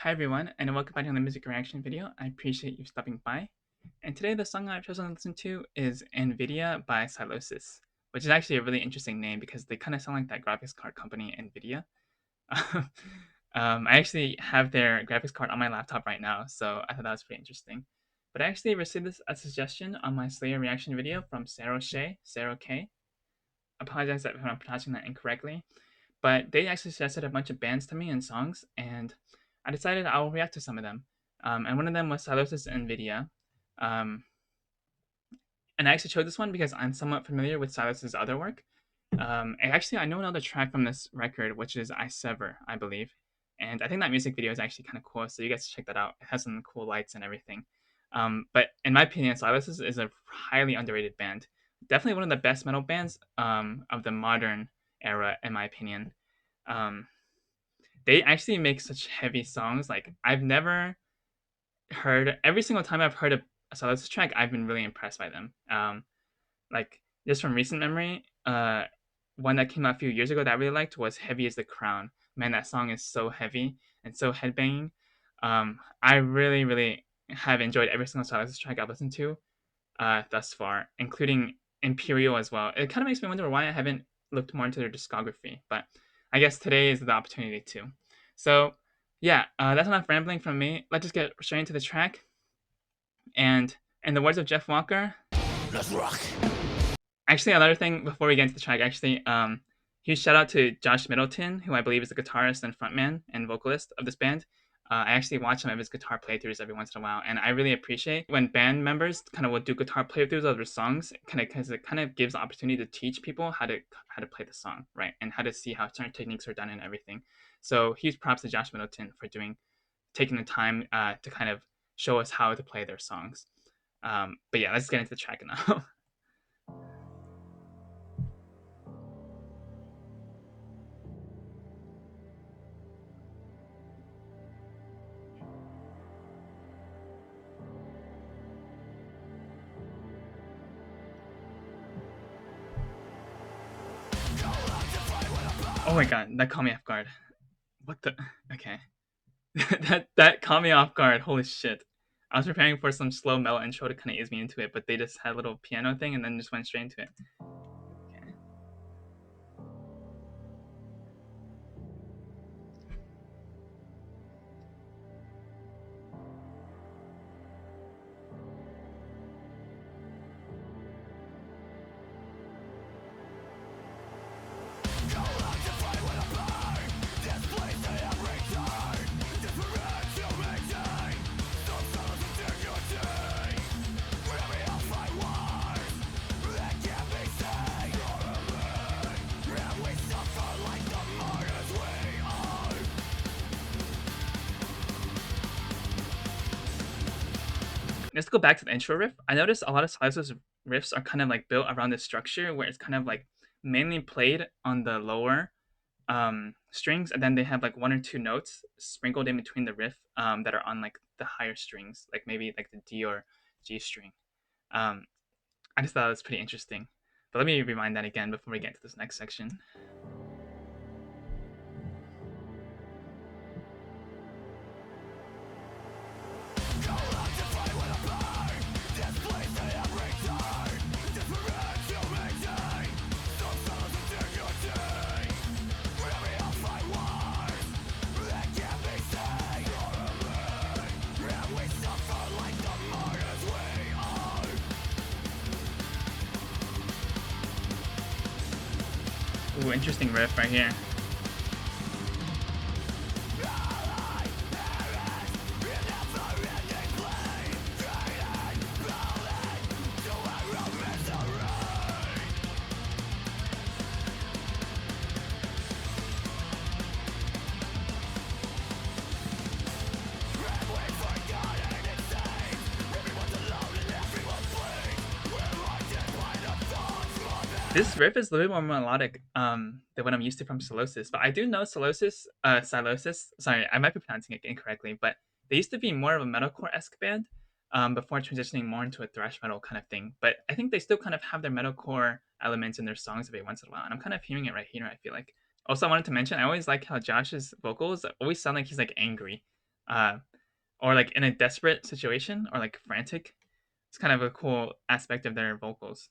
Hi everyone, and welcome back to the music reaction video. I appreciate you stopping by. And today the song I've chosen to listen to is Invidia by Sylosis, which is actually a really interesting name because they kind of sound like that graphics card company, Invidia. I actually have their graphics card on my laptop right now, so I thought that was pretty interesting. But I actually received this a suggestion on my Slayer reaction video from Sarah K. Apologize if I'm pronouncing that incorrectly. But they actually suggested a bunch of bands to me and songs, and I decided I will react to some of them. And one of them was Sylosis and Invidia. Um, and I actually chose this one because I'm somewhat familiar with Silas's other work. And actually, I know another track from this record, which is I Sever, I believe. And I think that music video is actually kind of cool, so you guys should check that out. It has some cool lights and everything. But in my opinion, Sylosis is a highly underrated band. Definitely one of the best metal bands of the modern era, in my opinion. Um, they actually make such heavy songs. Like I've never heard every single time I've heard a Sylosis track, I've been really impressed by them. Like just from recent memory, one that came out a few years ago that I really liked was "Heavy as the Crown." Man, that song is so heavy and so headbanging. I really have enjoyed every single Sylosis track I've listened to thus far, including Imperial as well. It kind of makes me wonder why I haven't looked more into their discography, but I guess today is the opportunity to. So, yeah, that's enough rambling from me. Let's just get straight into the track. And in the words of Jeff Walker, let's rock. Actually, another thing before we get into the track, huge shout out to Josh Middleton, who I believe is the guitarist and frontman and vocalist of this band. I actually watch some of his guitar playthroughs every once in a while, and I really appreciate when band members kind of will do guitar playthroughs of their songs, kind of because it kind of gives the opportunity to teach people how to play the song, right, and how to see how certain techniques are done and everything. So huge props to Josh Middleton for taking the time to kind of show us how to play their songs. But yeah, let's get into the track now. Oh my god, that caught me off guard. What the? Okay. that caught me off guard. Holy shit. I was preparing for some slow metal intro to kind of ease me into it, but they just had a little piano thing and then just went straight into it. Okay. Let's go back to the intro riff. I noticed a lot of Silas's riffs are kind of like built around this structure where it's kind of like mainly played on the lower strings, and then they have like one or two notes sprinkled in between the riff that are on like the higher strings, like maybe like the D or G string. Um, I just thought it was pretty interesting. But let me rewind that again before we get to this next section. Ooh, interesting riff right here. This riff is a little bit more melodic than what I'm used to from Sylosis, but I do know Sylosis. Sorry, I might be pronouncing it incorrectly, but they used to be more of a metalcore-esque band before transitioning more into a thrash metal kind of thing. But I think they still kind of have their metalcore elements in their songs every once in a while, and I'm kind of hearing it right here. I feel like. Also, I wanted to mention I always like how Josh's vocals always sound like he's like angry. uh, or like in a desperate situation or like frantic. It's kind of a cool aspect of their vocals.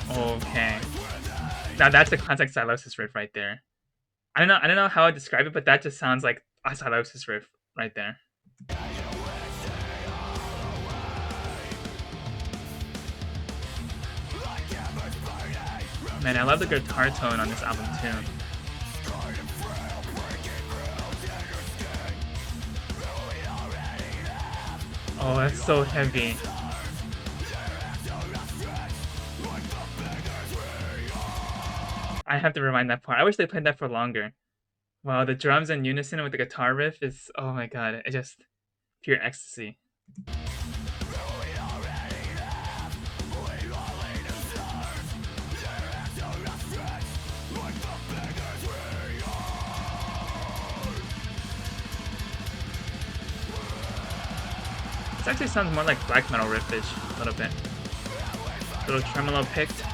Okay. Now that's a classic Sylosis riff right there. I don't know how I describe it, but that just sounds like a Sylosis riff right there. Man, I love the guitar tone on this album too. Oh, that's so heavy. I have to rewind that part. I wish they played that for longer. Wow, the drums in unison with the guitar riff is, oh my god, it's just pure ecstasy. This actually sounds more like black metal riffish, a little bit. A little tremolo picked.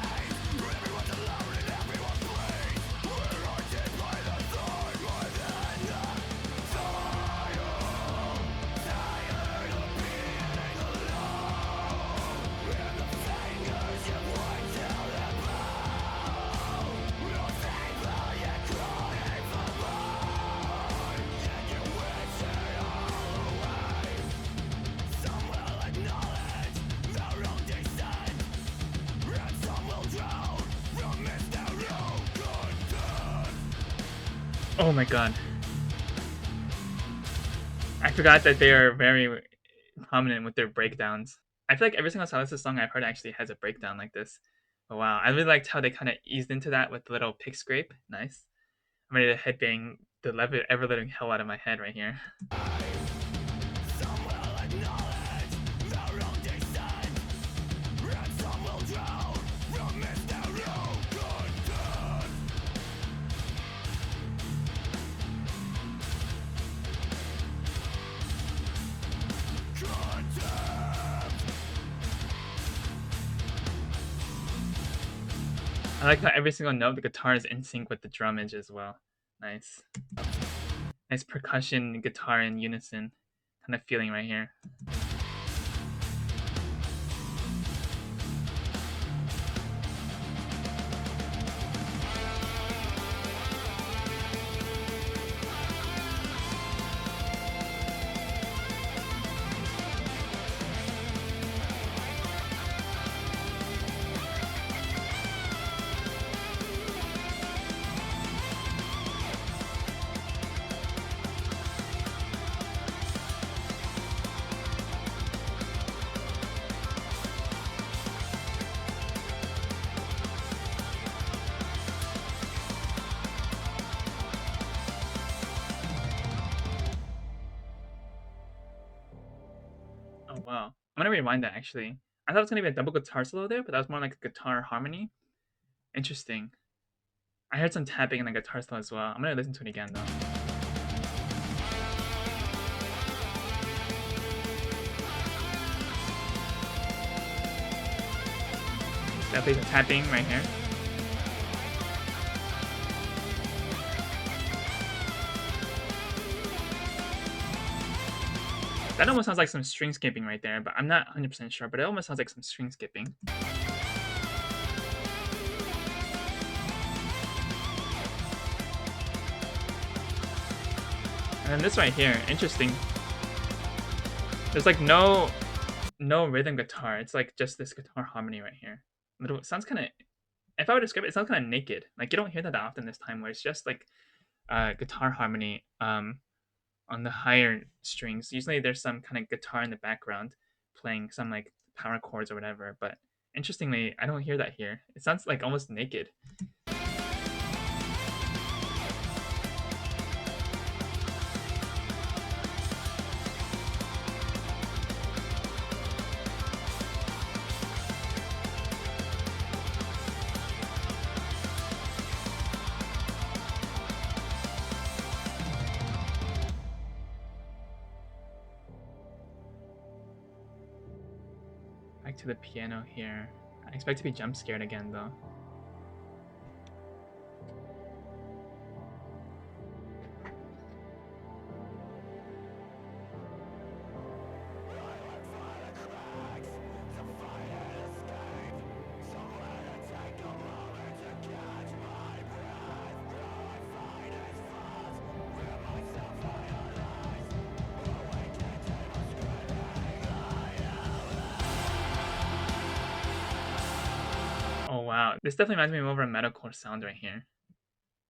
Oh my god. I forgot that they are very prominent with their breakdowns. I feel like every single Sylosis song I've heard actually has a breakdown like this. Oh wow, I really liked how they kind of eased into that with the little pick scrape. Nice. I'm ready to headbang the ever living hell out of my head right here. I like how every single note the guitar is in sync with the drummage as well. Nice. Nice percussion, guitar in unison kind of feeling right here. Oh wow. I'm gonna rewind that actually. I thought it was gonna be a double guitar solo there, but that was more like a guitar harmony. Interesting. I heard some tapping in the guitar solo as well. I'm gonna listen to it again though. Definitely some tapping right here. That almost sounds like some string skipping right there, but I'm not 100% sure, but it almost sounds like some string skipping. And then this right here, interesting. There's like no rhythm guitar. It's like just this guitar harmony right here. It sounds kind of, if I were to describe it, it sounds kind of naked. Like you don't hear that often this time, where it's just like guitar harmony on the higher strings. Usually there's some kind of guitar in the background playing some like power chords or whatever, but Interestingly, I don't hear that here. It sounds like almost naked. Back to the piano here. I expect to be jump scared again though. Oh wow, this definitely reminds me more of a metalcore sound right here.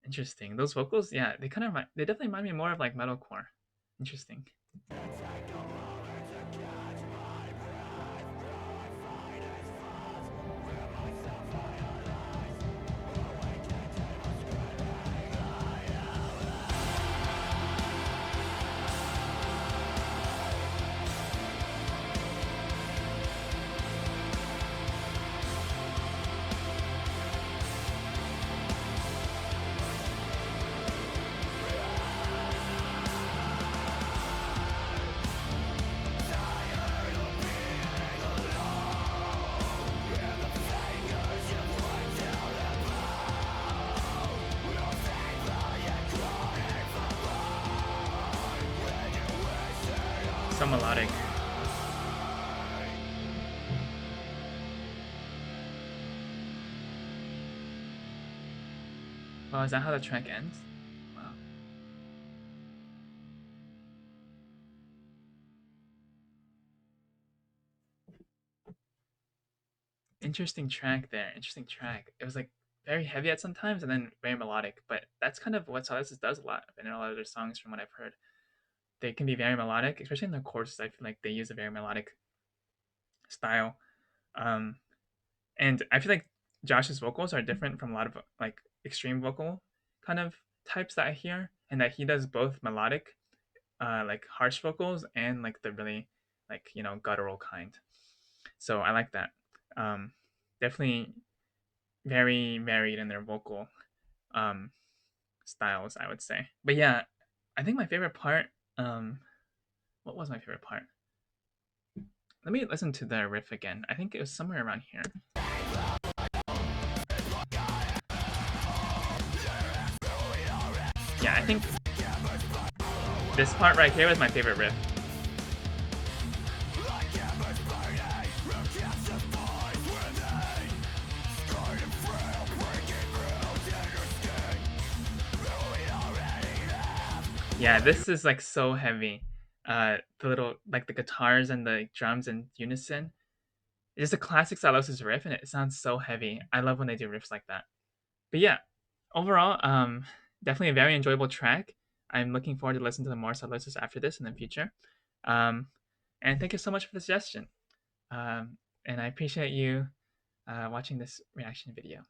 Interesting. Those vocals, yeah, they definitely remind me more of like metalcore. Interesting. So melodic. Wow, is that how the track ends? Wow. Interesting track there. Interesting track. It was like very heavy at sometimes and then very melodic, but that's kind of what Sylosis does a lot in a lot of their songs from what I've heard. They can be very melodic, especially in their choruses. I feel like they use a very melodic style. Um, and I feel like Josh's vocals are different from a lot of like extreme vocal kind of types that I hear, and that he does both melodic, like harsh vocals, and like the really like guttural kind. So I like that. Um, Definitely very varied in their vocal um, styles, I would say. But yeah, I think my favorite part. What was my favorite part? Let me listen to the riff again. I think it was somewhere around here. Yeah, I think this part right here was my favorite riff. Yeah, this is like so heavy. The little like the guitars and the drums in unison. It's just a classic Sylosis riff, and it sounds so heavy. I love when they do riffs like that. But yeah, overall, definitely a very enjoyable track. I'm looking forward to listening to the more Sylosis after this in the future. Um, and thank you so much for the suggestion. And I appreciate you watching this reaction video.